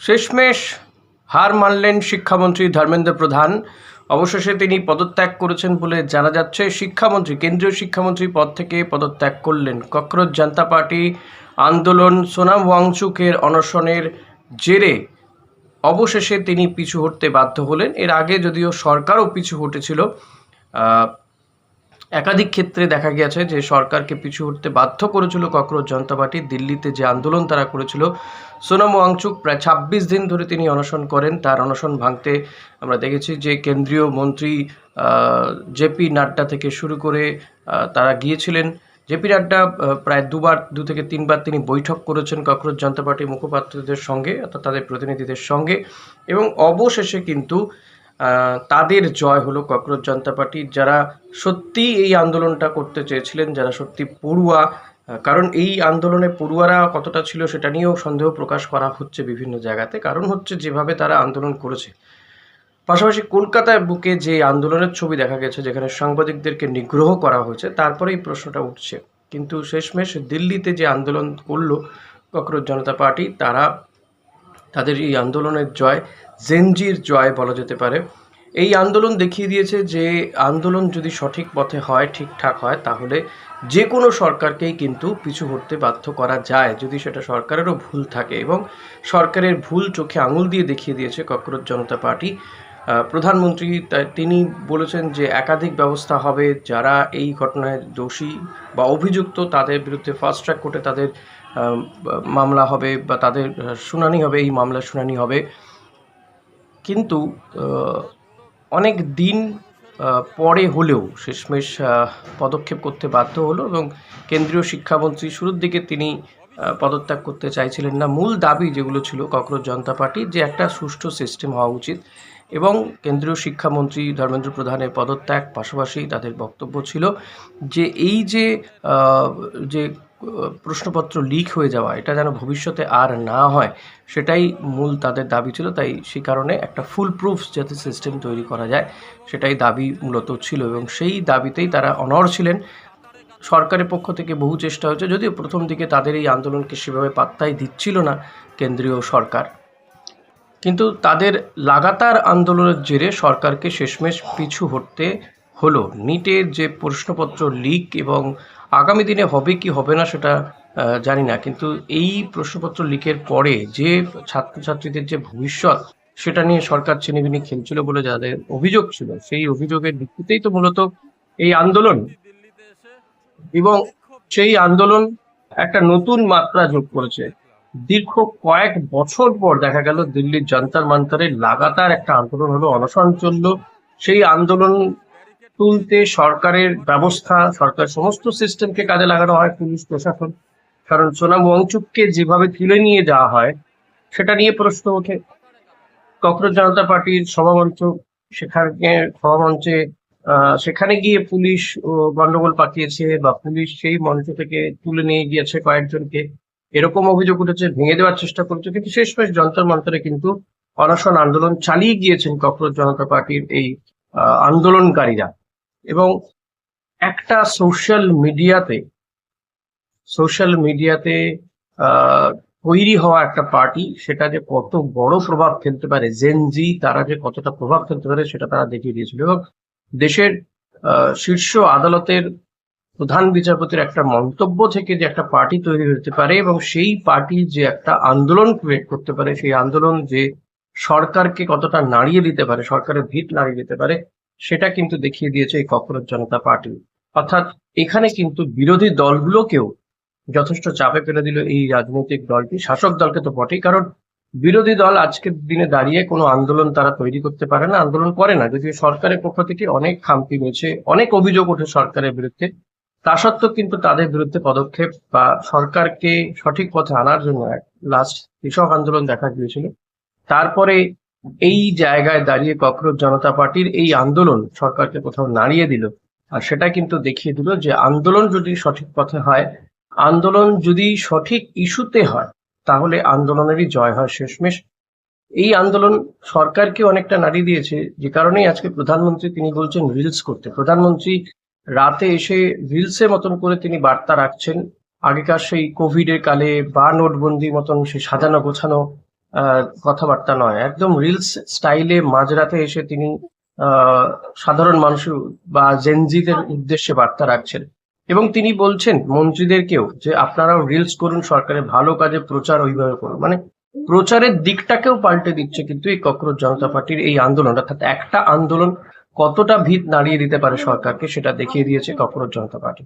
শেষমেশ হার মানলেন শিক্ষামন্ত্রী ধর্মেন্দ্র প্রধান। অবশেষে তিনি পদত্যাগ করেছেন বলে জানা যাচ্ছে। শিক্ষামন্ত্রী, কেন্দ্রীয় শিক্ষামন্ত্রী পদ থেকে পদত্যাগ করলেন। ককরোচ জনতা পার্টি আন্দোলন, সোনাম ওয়াংচুকের অনশনের জেরে অবশেষে তিনি পিছু হটতে বাধ্য হলেন। এর আগে যদিও সরকারও পিছু হটেছিল, একাধিক ক্ষেত্রে দেখা গেছে যে সরকারকে পিছু হটতে বাধ্য করেছিল ককরোচ জনতা পার্টি। দিল্লিতে যে আন্দোলন তারা করেছিল, সোনাম ওয়াংচুক প্রায় ২৬ দিন ধরে তিনি অনশন করেন। তার অনশন ভাঙতে আমরা দেখেছি যে কেন্দ্রীয় মন্ত্রী জেপি নাড্ডা থেকে শুরু করে তারা গিয়েছিলেন। জেপি নাড্ডা প্রায় ২ থেকে ৩ বার তিনি বৈঠক করেছেন ককরোচ জনতা পার্টির মুখপাত্রদের সঙ্গে, অর্থাৎ তাদের প্রতিনিধিদের সঙ্গে, এবং অবশেষে কিন্তু তাদের জয় হলো। ককরোচ জনতা পার্টির যারা সত্যি এই আন্দোলনটা করতে চেয়েছিলেন, যারা সত্যি পড়ুয়া, কারণ এই আন্দোলনে পড়ুয়ারা কতটা ছিল সেটা নিয়েও সন্দেহ প্রকাশ করা হচ্ছে বিভিন্ন জায়গাতে। কারণ হচ্ছে যেভাবে তারা আন্দোলন করেছে, পাশাপাশি কলকাতার বুকে যে আন্দোলনের ছবি দেখা গেছে যেখানে সাংবাদিকদেরকে নিগ্রহ করা হয়েছে, তারপরে এই প্রশ্নটা উঠছে। কিন্তু শেষমেশ দিল্লিতে যে আন্দোলন করলো ককরোচ জনতা পার্টি, তাদের এই আন্দোলনের জয় জেনজির জয় বলা যেতে পারে। এই আন্দোলন দেখিয়ে দিয়েছে যে আন্দোলন যদি সঠিক পথে হয়, ঠিকঠাক হয়, তাহলে যে কোনো সরকারকেই কিন্তু পিছু হটতে বাধ্য করা যায়, যদি সেটা সরকারেরও ভুল থাকে। এবং সরকারের ভুল চোখে আঙুল দিয়ে দেখিয়ে দিয়েছে ককরোচ জনতা পার্টি। প্রধানমন্ত্রী তিনি বলেছেন যে একাধিক ব্যবস্থা হবে, যারা এই ঘটনায় দোষী বা অভিযুক্ত তাদের বিরুদ্ধে ফাস্ট ট্র্যাক কোর্টে তাদের মামলা হবে বা তাদের শুনানি হবে, এই মামলার শুনানি হবে। কিন্তু অনেক দিন পরে হলেও শেষমেশ পদক্ষেপ করতে বাধ্য হলো। এবং কেন্দ্রীয় শিক্ষামন্ত্রী শুরুর দিকে তিনি পদত্যাগ করতে চাইছিলেন না। মূল দাবি যেগুলো ছিল ককরোচ জনতা পার্টির, যে একটা সুষ্ঠু সিস্টেম হওয়া উচিত, এবং কেন্দ্রীয় শিক্ষামন্ত্রী ধর্মেন্দ্র প্রধানের পদত্যাগ, পাশাপাশি তাদের বক্তব্য ছিল যে এই যে প্রশ্নপত্র লিক হয়ে যাওয়া, এটা যেন ভবিষ্যতে আর না হয়, সেটাই মূল তাদের দাবি ছিল। তাই সেই কারণে একটা ফুল প্রুফ যাতে সিস্টেম তৈরি করা যায়, সেটাই দাবি মূলত ছিল, এবং সেই দাবিতেই তারা অনড় ছিলেন। সরকারের পক্ষ থেকে বহু চেষ্টা হয়েছে, যদিও প্রথম দিকে তাদের এই আন্দোলনকে সেভাবে পাত্তাই দিচ্ছিল না কেন্দ্রীয় সরকার, কিন্তু তাদের লাগাতার আন্দোলনের জেরে সরকারকে শেষমেশ পিছু হটতে হলো। নিটের যে প্রশ্নপত্র লিক, এবং আগামী দিনে হবে কি হবে না সেটা জানি না, কিন্তু এই প্রশ্নপত্র লিকের পরে যে ছাত্রছাত্রীদের যে ভবিষ্যৎ, সেটা নিয়ে সরকার ছিনিমিনি খেলছিল বলে যাদের অভিযোগ ছিল, সেই অভিযোগের ভিত্তিতেই তো মূলত এই আন্দোলন। এবং সেই আন্দোলন একটা নতুন মাত্রা যোগ করেছে। দীর্ঘ কয়েক বছর পর দেখা গেল দিল্লির যন্তর মন্তরে লাগাতার একটা আন্দোলন হলো, অনশন চললো। সেই আন্দোলন তুলতে সরকারের ব্যবস্থা, সরকার সমস্ত সিস্টেমকে কাজে লাগানো হয়, পুলিশ প্রশাসন। কারণ সোনাম ওয়াংচুককে যেভাবে তুলে নিয়ে যাওয়া হয় সেটা নিয়ে প্রশ্ন ওঠে। ককরোচ জনতা পার্টির সভামঞ্চ, সেখানে গিয়ে পুলিশ গন্ডগোল পাকিয়েছে, বা পুলিশ সেই মঞ্চ থেকে তুলে নিয়ে গিয়েছে কয়েকজনকে, এরকম অভিযোগ উঠেছে, ভেঙে দেওয়ার চেষ্টা করেছে। কিন্তু শেষমেশ যন্তর মন্তরে কিন্তু অনশন আন্দোলন চালিয়ে গিয়েছেন ককরোচ জনতা পার্টির এই আন্দোলনকারীরা। এবং একটা সোশ্যাল মিডিয়াতে তৈরি হওয়া একটা পার্টি, সেটা যে কত বড় প্রভাব ফেলতে পারে, জেনজি তারা যে কতটা প্রভাব ফেলতে পারে সেটা তারা দেখিয়ে দিয়েছিল। এবং দেশের শীর্ষ আদালতের প্রধান বিচারপতির একটা মন্তব্য থেকে যে একটা পার্টি তৈরি হতে পারে, এবং সেই পার্টি যে একটা আন্দোলন ক্রিয়েট করতে পারে, সেই আন্দোলন যে সরকারকে কতটা নাড়িয়ে দিতে পারে, সরকারের ভিত নাড়িয়ে দিতে পারে, সেটা কিন্তু দেখিয়ে দিয়েছে এই ককরোচ জনতা পার্টি। অর্থাৎ এখানে কিন্তু বিরোধী দলগুলোকেও যথেষ্ট চাপে ফেলে দিল এই রাজনৈতিক দলটি, শাসক দলকে তো বটেই। কারণ বিরোধী দল আজকের দিনে দাঁড়িয়ে কোনো আন্দোলন তারা তৈরি করতে পারে না, আন্দোলন করে না, যদিও সরকারের পক্ষ থেকে অনেক খামতি রয়েছে, অনেক অভিযোগ ওঠে সরকারের বিরুদ্ধে। তা সত্ত্বেও কিন্তু তাদের বিরুদ্ধে পদক্ষেপ বা সরকারকে সঠিক পথে আনার জন্য লাস্ট কৃষক আন্দোলন দেখা গিয়েছিল। তারপরে এই জায়গায় দাঁড়িয়ে ককরোচ জনতা পার্টির এই আন্দোলন সরকারকে কোথাও নাড়িয়ে দিল, আর সেটা কিন্তু দেখিয়ে দিল যে আন্দোলন যদি সঠিক পথে হয়, আন্দোলন যদি সঠিক ইস্যুতে হয়, তাহলে আন্দোলনেরই জয় হয় শেষমেশ। এই আন্দোলন সরকারকে অনেকটা নাড়িয়ে দিয়েছে, যে কারণেই আজকে প্রধানমন্ত্রী তিনি বলছেন রিলস করতে। প্রধানমন্ত্রী রাতে এসে রিলসের মতন করে তিনি বার্তা রাখছেন। আগেকার সেই কোভিড এর কালে বা নোটবন্দির মতন সেই সাজানো গোছানো কথাবার্তা নয়, একদম রিলস স্টাইলে মাঝরাতে এসে তিনি সাধারণ মানুষ বা জেনজিদের উদ্দেশ্যে বার্তা রাখছেন এবং তিনি বলছেন মন্ত্রীদেরকেও যে আপনারাও রিলস করুন, সরকারের ভালো কাজে প্রচার ওইভাবে করুন। মানে প্রচারের দিকটাকেও পাল্টে দিচ্ছে কিন্তু এই ককরোচ জনতা পার্টির এই আন্দোলন, অর্থাৎ একটা আন্দোলন কতটা ভিত নাড়িয়ে দিতে পারে সরকারকে সেটা দেখিয়ে দিয়েছে ককরোচ জনতা পার্টি।